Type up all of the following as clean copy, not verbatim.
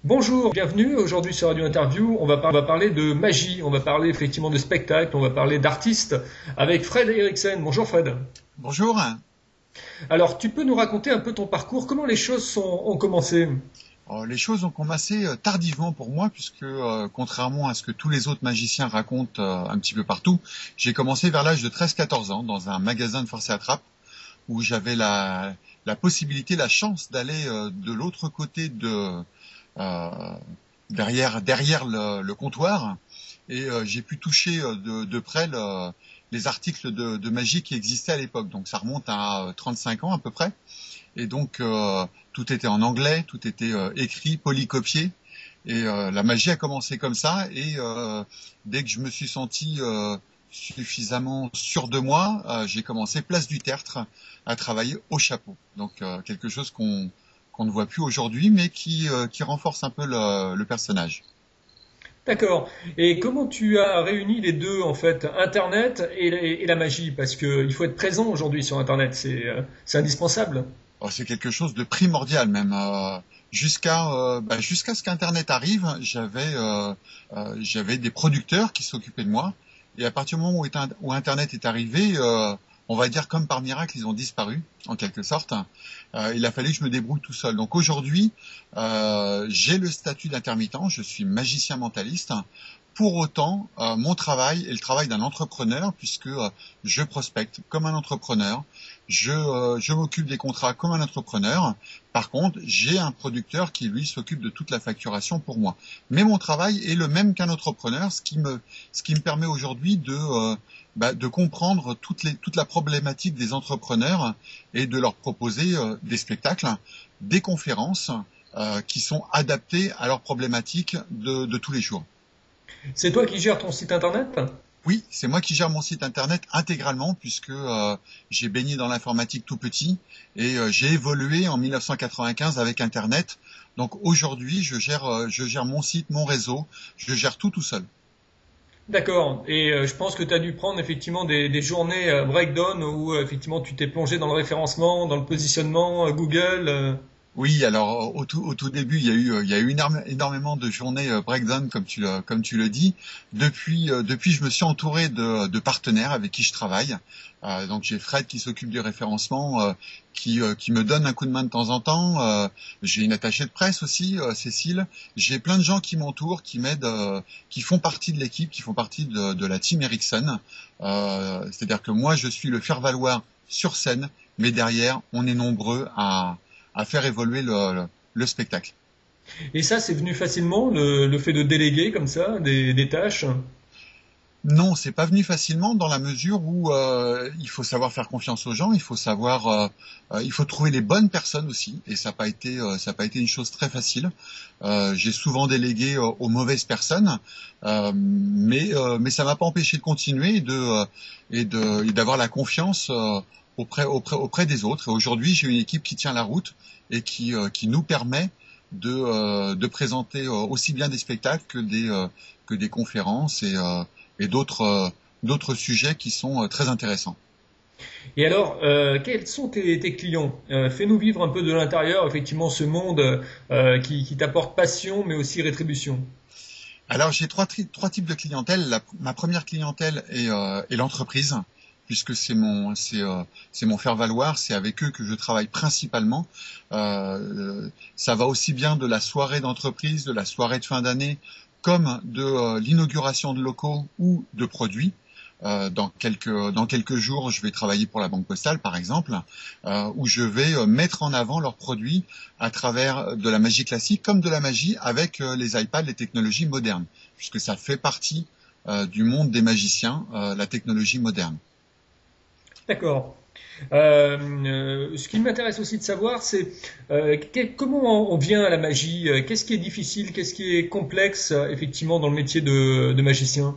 Bonjour, bienvenue. Aujourd'hui sur Radio Interview, on va parler de magie, on va parler effectivement de spectacle, on va parler d'artistes avec Fred Eriksen. Bonjour Fred. Bonjour. Alors, tu peux nous raconter un peu ton parcours, comment les choses ont commencé? Les choses ont commencé tardivement pour moi puisque contrairement à ce que tous les autres magiciens racontent un petit peu partout, j'ai commencé vers l'âge de 13-14 ans dans un magasin de force et attrape où j'avais la possibilité, la chance d'aller de l'autre côté euh, derrière le comptoir et j'ai pu toucher de près les articles de magie qui existaient à l'époque. Donc ça remonte à 35 ans à peu près. Et donc tout était en anglais, tout était écrit, polycopié. Et la magie a commencé comme ça. Et dès que je me suis senti suffisamment sûr de moi, j'ai commencé place du Tertre à travailler au chapeau. Donc quelque chose qu'on ne voit plus aujourd'hui, mais qui renforce un peu le personnage. D'accord. Et comment tu as réuni les deux en fait, Internet et la magie? Parce qu'il faut être présent aujourd'hui sur Internet, c'est indispensable. C'est quelque chose de primordial même. Jusqu'à ce qu'Internet arrive, j'avais des producteurs qui s'occupaient de moi. Et à partir du moment où Internet est arrivé, on va dire comme par miracle, ils ont disparu en quelque sorte. Il a fallu que je me débrouille tout seul. Donc aujourd'hui, j'ai le statut d'intermittent. Je suis magicien mentaliste. Pour autant, mon travail est le travail d'un entrepreneur puisque je prospecte comme un entrepreneur, je m'occupe des contrats comme un entrepreneur. Par contre, j'ai un producteur qui, lui, s'occupe de toute la facturation pour moi. Mais mon travail est le même qu'un entrepreneur, ce qui me permet aujourd'hui de comprendre toute la problématique des entrepreneurs et de leur proposer des spectacles, des conférences qui sont adaptées à leurs problématiques de tous les jours. C'est toi qui gères ton site Internet? Oui, c'est moi qui gère mon site internet intégralement puisque j'ai baigné dans l'informatique tout petit et j'ai évolué en 1995 avec Internet. Donc aujourd'hui, je gère mon site, mon réseau, je gère tout seul. D'accord. Et je pense que tu as dû prendre effectivement des journées breakdown où effectivement tu t'es plongé dans le référencement, dans le positionnement, Google. Oui, alors au tout début, il y a eu énormément de journées breakdown comme tu le dis. Depuis, je me suis entouré de partenaires avec qui je travaille. Donc j'ai Fred qui s'occupe du référencement, qui me donne un coup de main de temps en temps. J'ai une attachée de presse aussi, Cécile. J'ai plein de gens qui m'entourent, qui m'aident, qui font partie de l'équipe, qui font partie de la team Ericsson. C'est-à-dire que moi, je suis le faire-valoir sur scène, mais derrière, on est nombreux à faire évoluer le spectacle. Et ça, c'est venu facilement, le fait de déléguer comme ça des tâches. Non, c'est pas venu facilement dans la mesure où il faut savoir faire confiance aux gens, il faut trouver les bonnes personnes aussi, et ça n'a pas été une chose très facile. J'ai souvent délégué aux mauvaises personnes, mais ça m'a pas empêché de continuer et d'avoir la confiance auprès des autres. Et aujourd'hui, j'ai une équipe qui tient la route et qui nous permet de présenter aussi bien des spectacles que des conférences et d'autres sujets qui sont très intéressants. Et alors, quels sont tes clients? Fais-nous vivre un peu de l'intérieur, effectivement, ce monde qui t'apporte passion, mais aussi rétribution. Alors j'ai trois types de clientèle. Ma première clientèle est l'entreprise, puisque c'est mon faire valoir, c'est avec eux que je travaille principalement. Ça va aussi bien de la soirée d'entreprise, de la soirée de fin d'année, comme de l'inauguration de locaux ou de produits. Dans quelques jours, je vais travailler pour la Banque Postale, par exemple, où je vais mettre en avant leurs produits à travers de la magie classique comme de la magie avec les iPads, les technologies modernes, puisque ça fait partie du monde des magiciens, la technologie moderne. D'accord. Ce qui m'intéresse aussi de savoir, c'est comment on vient à la magie, qu'est-ce qui est difficile, qu'est-ce qui est complexe, effectivement, dans le métier de magicien.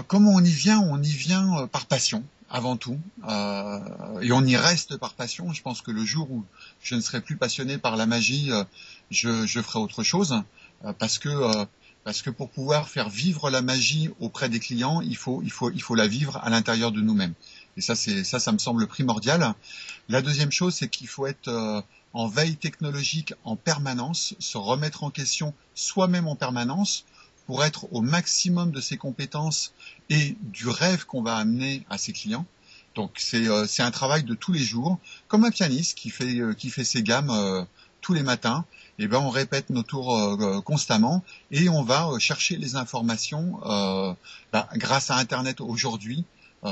Comment on y vient par passion avant tout, et on y reste par passion. Je pense que le jour où je ne serai plus passionné par la magie, je ferai autre chose, parce que pour pouvoir faire vivre la magie auprès des clients, il faut la vivre à l'intérieur de nous-mêmes. Et ça me semble primordial. La deuxième chose, c'est qu'il faut être en veille technologique en permanence, se remettre en question soi-même en permanence pour être au maximum de ses compétences et du rêve qu'on va amener à ses clients. Donc c'est un travail de tous les jours, comme un pianiste qui fait ses gammes tous les matins. Et ben on répète nos tours constamment et on va chercher les informations grâce à Internet aujourd'hui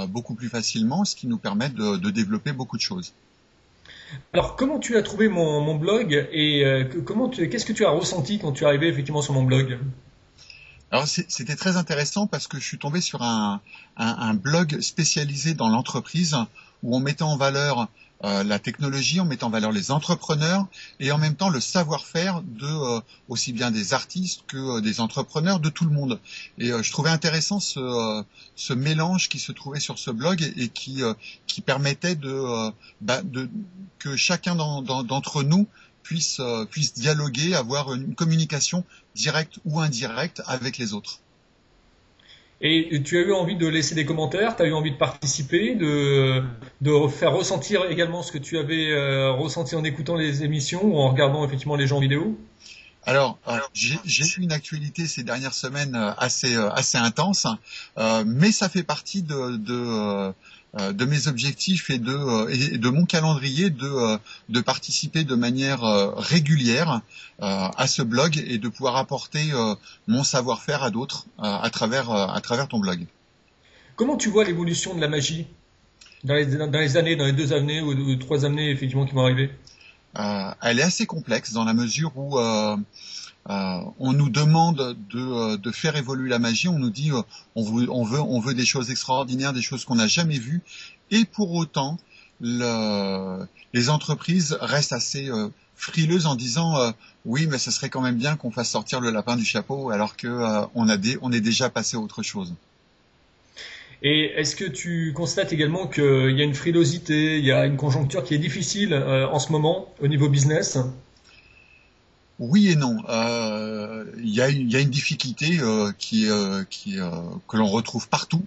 beaucoup plus facilement, ce qui nous permet de développer beaucoup de choses. Alors, comment tu as trouvé mon blog et qu'est-ce que tu as ressenti quand tu es arrivé effectivement sur mon blog? Alors c'était très intéressant parce que je suis tombé sur un blog spécialisé dans l'entreprise où on mettait en valeur la technologie, on mettait en valeur les entrepreneurs et en même temps le savoir-faire de aussi bien des artistes que des entrepreneurs, de tout le monde. Et je trouvais intéressant ce mélange qui se trouvait sur ce blog et qui permettait que chacun d'entre nous puisse dialoguer, avoir une communication directe ou indirecte avec les autres. Et tu as eu envie de laisser des commentaires, tu as eu envie de participer, de faire ressentir également ce que tu avais ressenti en écoutant les émissions ou en regardant effectivement les gens en vidéo? Alors, j'ai eu une actualité ces dernières semaines assez intense, mais ça fait partie de mes objectifs et de mon calendrier de participer de manière régulière à ce blog et de pouvoir apporter mon savoir-faire à d'autres à travers ton blog. Comment tu vois l'évolution de la magie dans les années, dans les 2 années ou 3 années effectivement qui vont arriver? Elle est assez complexe dans la mesure où on nous demande de faire évoluer la magie. On nous dit on veut des choses extraordinaires, des choses qu'on n'a jamais vues. Et pour autant, les entreprises restent assez frileuses en disant oui, mais ce serait quand même bien qu'on fasse sortir le lapin du chapeau, alors que on est déjà passé à autre chose. Et est-ce que tu constates également qu'il y a une frilosité, il y a une conjoncture qui est difficile en ce moment au niveau business? Oui et non. Il y a une difficulté que l'on retrouve partout.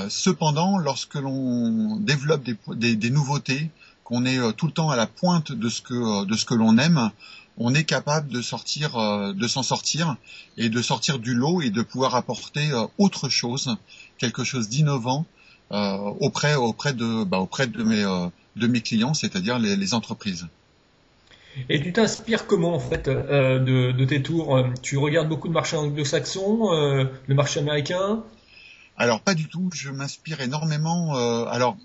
Cependant, lorsque l'on développe des nouveautés, qu'on est tout le temps à la pointe de ce que l'on aime, on est capable de s'en sortir et de sortir du lot et de pouvoir apporter autre chose, quelque chose d'innovant auprès de mes clients, c'est-à-dire les entreprises. Et tu t'inspires comment en fait de tes tours? Tu regardes beaucoup de marchés anglo-saxons, le marché américain? Alors pas du tout, je m'inspire énormément. Alors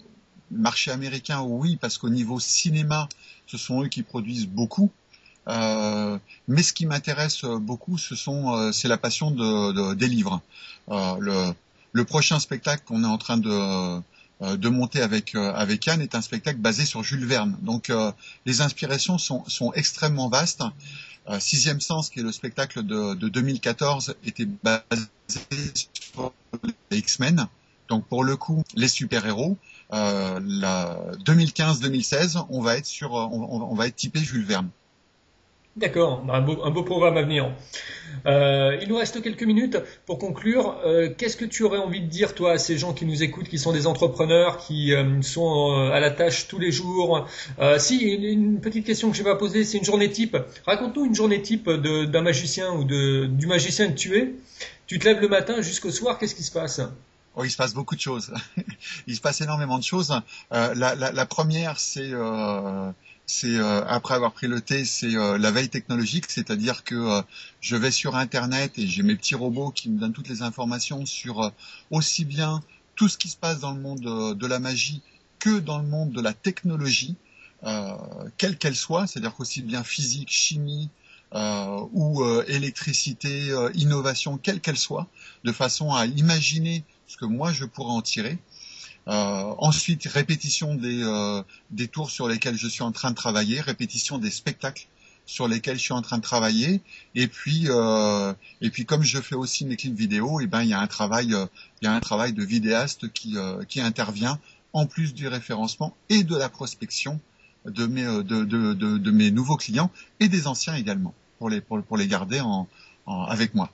marché américain, oui, parce qu'au niveau cinéma, ce sont eux qui produisent beaucoup. Mais ce qui m'intéresse beaucoup, c'est la passion des livres. Le prochain spectacle qu'on est en train de monter avec Anne est un spectacle basé sur Jules Verne. Donc les inspirations sont extrêmement vastes. Sixième Sens, qui est le spectacle de 2014, était basé sur les X-Men. Donc pour le coup, les super-héros. 2015-2016, on va être typé Jules Verne. D'accord, un beau programme à venir. Il nous reste quelques minutes pour conclure. Qu'est-ce que tu aurais envie de dire, toi, à ces gens qui nous écoutent, qui sont des entrepreneurs, qui sont à la tâche tous les jours? Si, une petite question que je vais poser, c'est une journée type. Raconte-nous une journée type d'un magicien ou du magicien que tu es. Tu te lèves le matin jusqu'au soir, qu'est-ce qui se passe? Oh, il se passe beaucoup de choses. Il se passe énormément de choses. La première, c'est après avoir pris le thé, c'est la veille technologique, c'est-à-dire que je vais sur Internet et j'ai mes petits robots qui me donnent toutes les informations sur aussi bien tout ce qui se passe dans le monde de la magie que dans le monde de la technologie, quelle qu'elle soit, c'est-à-dire qu'aussi bien physique, chimie ou électricité, innovation, quelle qu'elle soit, de façon à imaginer ce que moi je pourrais en tirer. Ensuite, répétition des tours sur lesquels je suis en train de travailler, répétition des spectacles sur lesquels je suis en train de travailler, et puis comme je fais aussi mes clips vidéo, et ben il y a un travail de vidéaste qui intervient en plus du référencement et de la prospection de mes nouveaux clients et des anciens également pour les garder avec moi.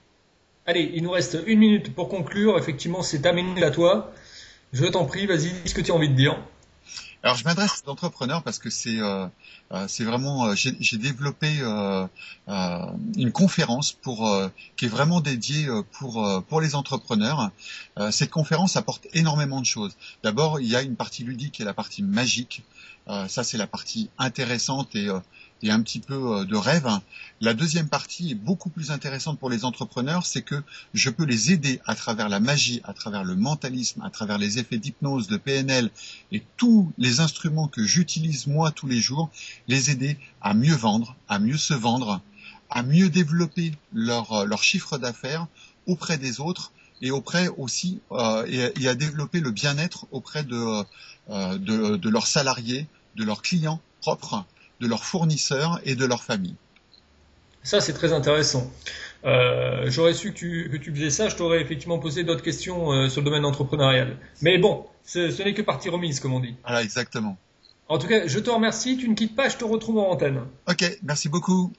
Allez, il nous reste 1 minute pour conclure. Effectivement, c'est terminé à toi. Je t'en prie, vas-y, dis ce que tu as envie de dire. Alors, je m'adresse aux entrepreneurs parce que c'est vraiment j'ai développé une conférence qui est vraiment dédiée pour les entrepreneurs. Cette conférence apporte énormément de choses. D'abord, il y a une partie ludique et la partie magique. Ça, c'est la partie intéressante et un petit peu de rêve. La deuxième partie est beaucoup plus intéressante pour les entrepreneurs, c'est que je peux les aider à travers la magie, à travers le mentalisme, à travers les effets d'hypnose, de PNL et tous les instruments que j'utilise moi tous les jours, les aider à mieux vendre, à mieux se vendre, à mieux développer leur chiffre d'affaires auprès des autres et auprès aussi et à développer le bien-être auprès de leurs salariés, de leurs clients propres, de leurs fournisseurs et de leur famille. Ça, c'est très intéressant. J'aurais su que tu faisais ça, je t'aurais effectivement posé d'autres questions sur le domaine entrepreneurial. Mais bon, ce n'est que partie remise, comme on dit. Voilà, exactement. En tout cas, je te remercie. Tu ne quittes pas, je te retrouve en antenne. Ok, merci beaucoup.